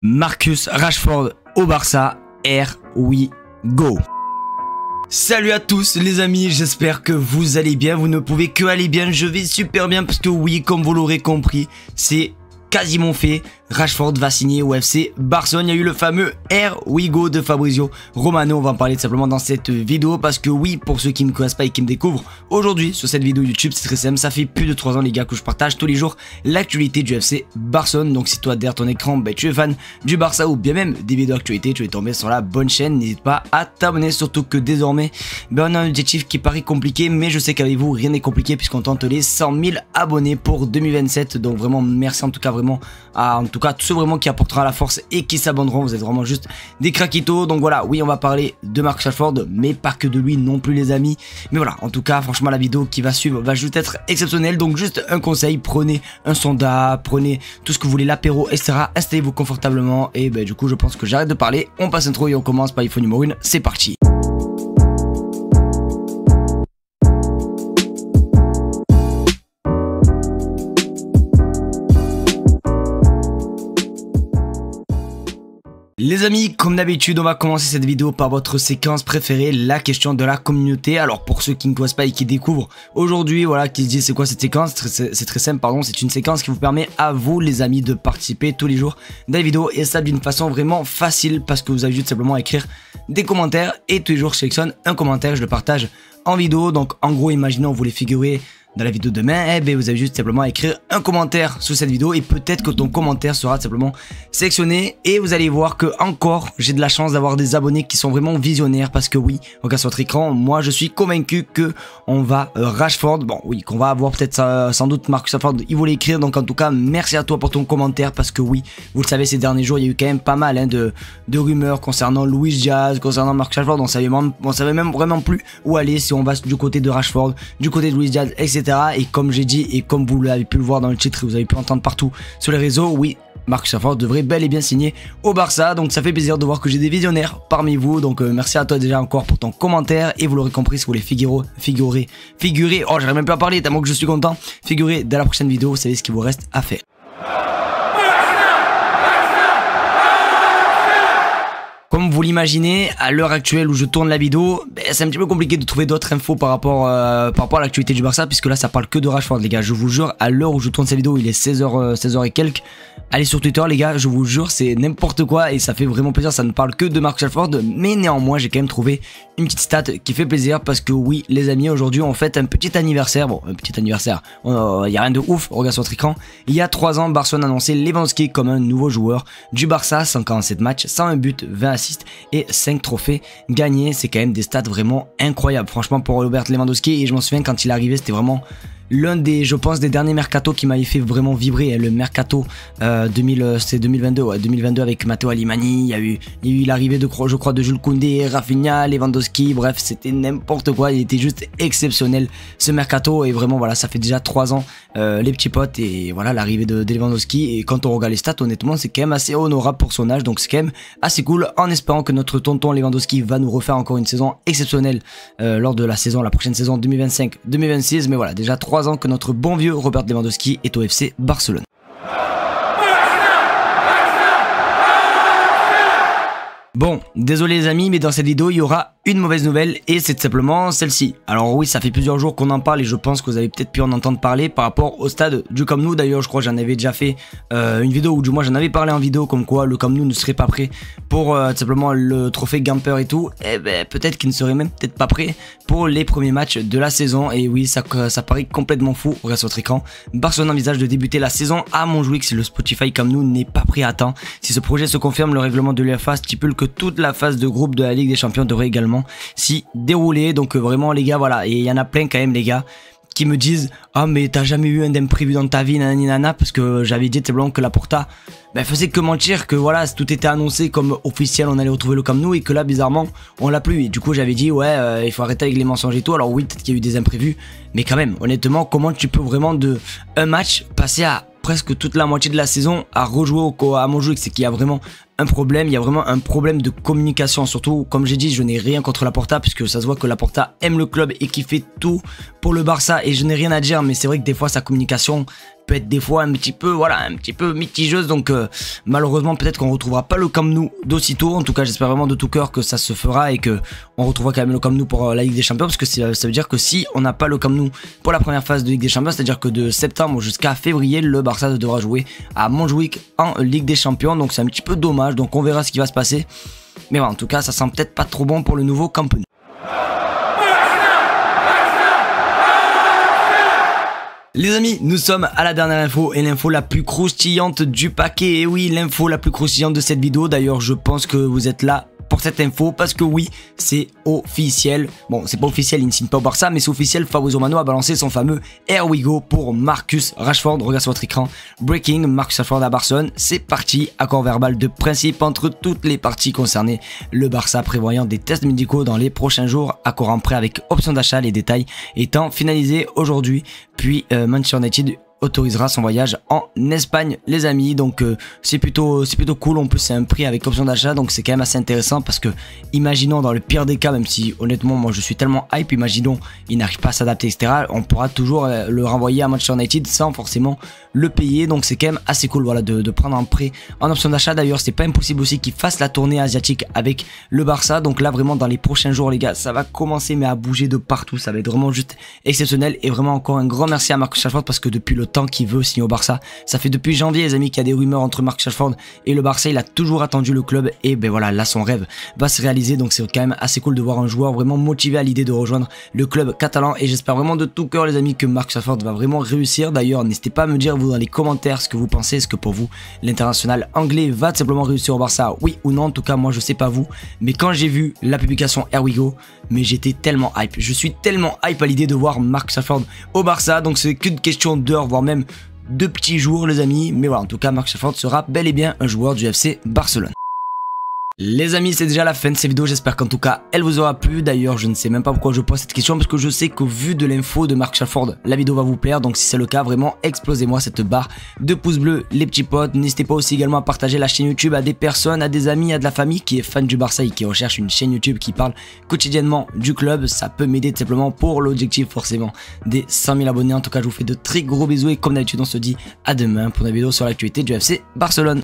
Marcus Rashford au Barça, here we go. Salut à tous les amis, j'espère que vous allez bien, vous ne pouvez que aller bien, je vais super bien parce que oui, comme vous l'aurez compris, c'est quasiment fait. Rashford va signer au FC Barcelone. Il y a eu le fameux Here we go de Fabrizio Romano. On va en parler tout simplement dans cette vidéo parce que oui, pour ceux qui ne me connaissent pas et qui me découvrent aujourd'hui sur cette vidéo YouTube, c'est très simple. Ça fait plus de 3 ans les gars que je partage tous les jours l'actualité du FC Barcelone. Donc si toi derrière ton écran, tu es fan du Barça ou bien même des vidéos d'actualité, tu es tombé sur la bonne chaîne. N'hésite pas à t'abonner, surtout que désormais on a un objectif qui paraît compliqué, mais je sais qu'avec vous rien n'est compliqué puisqu'on tente les 100 000 abonnés pour 2027. Donc vraiment merci en tout cas vraiment à tous ceux vraiment qui apportera la force et qui s'abonneront. Vous êtes vraiment juste des craquitos. Donc voilà, oui, on va parler de Marcus Rashford, mais pas que de lui non plus les amis. Mais voilà, en tout cas, franchement, la vidéo qui va suivre va juste être exceptionnelle. Donc juste un conseil, prenez un soda, prenez tout ce que vous voulez, l'apéro, etc. Installez-vous confortablement. Et du coup, je pense que j'arrête de parler. On passe intro et on commence par l'info numéro 1. C'est parti. Les amis, comme d'habitude, on va commencer cette vidéo par votre séquence préférée, la question de la communauté. Alors pour ceux qui ne connaissent pas et qui découvrent aujourd'hui, voilà, qui se disent c'est quoi cette séquence, c'est très simple, pardon, c'est une séquence qui vous permet à vous les amis de participer tous les jours dans les vidéos et ça d'une façon vraiment facile parce que vous avez juste simplement à écrire des commentaires et tous les jours je sélectionne un commentaire, je le partage en vidéo. Donc en gros, imaginons vous voulez figurer dans la vidéo de demain, vous avez juste simplement à écrire un commentaire sous cette vidéo et peut-être que ton commentaire sera simplement sélectionné et vous allez voir que encore j'ai de la chance d'avoir des abonnés qui sont vraiment visionnaires parce que oui, regarde sur votre écran, moi je suis convaincu que on va Rashford, bon oui, qu'on va avoir peut-être sans doute Marcus Rashford, il voulait écrire. Donc en tout cas merci à toi pour ton commentaire parce que oui, vous le savez, ces derniers jours il y a eu quand même pas mal de rumeurs concernant Luis Diaz, concernant Marcus Rashford. On savait même vraiment plus où aller, si on va du côté de Rashford, du côté de Luis Diaz, etc. Et comme j'ai dit et comme vous l'avez pu le voir dans le titre et vous avez pu entendre partout sur les réseaux, oui, Marcus Rashford devrait bel et bien signer au Barça. Donc ça fait plaisir de voir que j'ai des visionnaires parmi vous. Donc merci à toi déjà encore pour ton commentaire. Et vous l'aurez compris, si vous voulez figurer, oh j'arrive même pas à parler tellement que je suis content, figurer dans la prochaine vidéo, vous savez ce qu'il vous reste à faire. Comme vous l'imaginez, à l'heure actuelle où je tourne la vidéo, c'est un petit peu compliqué de trouver d'autres infos par rapport à l'actualité du Barça, puisque là ça parle que de Rashford les gars. Je vous jure, à l'heure où je tourne cette vidéo, il est 16h et quelques. Allez sur Twitter les gars, je vous jure, c'est n'importe quoi et ça fait vraiment plaisir, ça ne parle que de Marcus Rashford. Mais néanmoins, j'ai quand même trouvé une petite stat qui fait plaisir parce que oui les amis, aujourd'hui on fête un petit anniversaire. Bon, un petit anniversaire, il n'y a rien de ouf, regarde sur votre écran. Il y a 3 ans, Barcelone a annoncé Lewandowski comme un nouveau joueur du Barça, 147 matchs, 101 buts, 20 assists et 5 trophées gagnés. C'est quand même des stats vraiment incroyables franchement pour Robert Lewandowski. Et je m'en souviens quand il est arrivé, c'était vraiment l'un des, je pense, des derniers mercato qui m'avait fait vraiment vibrer, le mercato c'est 2022, ouais, 2022 avec Matteo Alemany. Il y a eu l'arrivée de, je crois, de Jules Koundé, Rafinha, Lewandowski, bref, c'était n'importe quoi, il était juste exceptionnel ce mercato. Et vraiment voilà, ça fait déjà 3 ans les petits potes et voilà l'arrivée de Lewandowski. Et quand on regarde les stats, honnêtement c'est quand même assez honorable pour son âge, donc c'est quand même assez cool, en espérant que notre tonton Lewandowski va nous refaire encore une saison exceptionnelle lors de la prochaine saison 2025-2026. Mais voilà, déjà 3 ans que notre bon vieux Robert Lewandowski est au FC Barcelone. Bon, désolé les amis, mais dans cette vidéo, il y aura une mauvaise nouvelle et c'est simplement celle-ci. Alors oui, ça fait plusieurs jours qu'on en parle et je pense que vous avez peut-être pu en entendre parler par rapport au stade du Camp Nou. D'ailleurs, je crois que j'en avais déjà fait une vidéo, ou du moins j'en avais parlé en vidéo comme quoi le Camp Nou ne serait pas prêt pour simplement le trophée Gamper et tout. Et peut-être qu'il ne serait même peut-être pas prêt pour les premiers matchs de la saison. Et oui, ça paraît complètement fou. Regarde sur votre écran. Barcelone envisage de débuter la saison à Montjuic si le Spotify Camp Nou n'est pas prêt à temps. Si ce projet se confirme, le règlement de l'UEFA stipule que toute la phase de groupe de la Ligue des Champions devrait également s'y dérouler. Donc vraiment les gars, voilà, et il y en a plein quand même les gars qui me disent ah mais t'as jamais eu un d'imprévu dans ta vie, nanani nana, parce que j'avais dit simplement que Laporta faisait que mentir, que voilà tout était annoncé comme officiel, on allait retrouver le Camp Nou et que là bizarrement on l'a plus. Et du coup j'avais dit ouais il faut arrêter avec les mensonges et tout. Alors oui, peut-être qu'il y a eu des imprévus, mais quand même honnêtement comment tu peux vraiment de un match passer à presque toute la moitié de la saison à rejouer à Montjuic? C'est qu'il y a vraiment un problème, il y a vraiment un problème de communication. Surtout, comme j'ai dit, je n'ai rien contre Laporta puisque ça se voit que Laporta aime le club et qu'il fait tout pour le Barça et je n'ai rien à dire, mais c'est vrai que des fois sa communication peut être des fois un petit peu, voilà, un petit peu mitigeuse. Donc malheureusement, peut-être qu'on retrouvera pas le Camp Nou d'aussitôt. En tout cas, j'espère vraiment de tout cœur que ça se fera et que on retrouvera quand même le Camp Nou pour la Ligue des Champions, parce que ça veut dire que si on n'a pas le Camp Nou pour la première phase de Ligue des Champions, c'est-à-dire que de septembre jusqu'à février, le Barça devra jouer à Montjuïc en Ligue des Champions. Donc c'est un petit peu dommage. Donc on verra ce qui va se passer. Mais bon, en tout cas, ça sent peut-être pas trop bon pour le nouveau Camp Nou. Les amis, nous sommes à la dernière info et l'info la plus croustillante du paquet. Et oui, l'info la plus croustillante de cette vidéo. D'ailleurs, je pense que vous êtes là pour cette info parce que oui, c'est officiel. Bon, c'est pas officiel, il ne signe pas au Barça, mais c'est officiel. Fabrizio Romano a balancé son fameux Here we go pour Marcus Rashford. Regarde sur votre écran. Breaking, Marcus Rashford à Barcelone. C'est parti. Accord verbal de principe entre toutes les parties concernées. Le Barça prévoyant des tests médicaux dans les prochains jours. Accord en prêt avec option d'achat. Les détails étant finalisés aujourd'hui. Puis Manchester United autorisera son voyage en Espagne, les amis. Donc c'est plutôt cool. En plus c'est un prix avec option d'achat, donc c'est quand même assez intéressant, parce que imaginons dans le pire des cas, même si honnêtement moi je suis tellement hype, imaginons il n'arrive pas à s'adapter, etc., on pourra toujours le renvoyer à Manchester United sans forcément le payer. Donc c'est quand même assez cool, voilà, de prendre un prêt en option d'achat. D'ailleurs c'est pas impossible aussi qu'il fasse la tournée asiatique avec le Barça. Donc là vraiment dans les prochains jours les gars, ça va commencer mais à bouger de partout. Ça va être vraiment juste exceptionnel. Et vraiment encore un grand merci à Marcus Rashford, parce que depuis le temps qu'il veut signer au Barça, ça fait depuis janvier les amis qu'il y a des rumeurs entre Marcus Rashford et le Barça. Il a toujours attendu le club et ben voilà, là son rêve va se réaliser. Donc c'est quand même assez cool de voir un joueur vraiment motivé à l'idée de rejoindre le club catalan. Et j'espère vraiment de tout cœur les amis que Marcus Rashford va vraiment réussir. D'ailleurs n'hésitez pas à me dire vous dans les commentaires ce que vous pensez. Est-ce que pour vous l'international anglais va tout simplement réussir au Barça, oui ou non? En tout cas moi je sais pas vous, mais quand j'ai vu la publication Here we go, mais j'étais tellement hype. Je suis tellement hype à l'idée de voir Marcus Rashford au Barça. Donc c'est qu'une question d'heure, voire même de petits jours les amis. Mais voilà, en tout cas Marcus Rashford sera bel et bien un joueur du FC Barcelone. Les amis, c'est déjà la fin de cette vidéo, j'espère qu'en tout cas elle vous aura plu. D'ailleurs je ne sais même pas pourquoi je pose cette question, parce que je sais qu'au vu de l'info de Marcus Rashford, la vidéo va vous plaire. Donc si c'est le cas, vraiment explosez-moi cette barre de pouces bleus les petits potes. N'hésitez pas aussi également à partager la chaîne YouTube à des personnes, à des amis, à de la famille qui est fan du Barça et qui recherche une chaîne YouTube qui parle quotidiennement du club. Ça peut m'aider tout simplement pour l'objectif forcément des 100 000 abonnés. En tout cas je vous fais de très gros bisous et comme d'habitude on se dit à demain pour une vidéo sur l'actualité du FC Barcelone.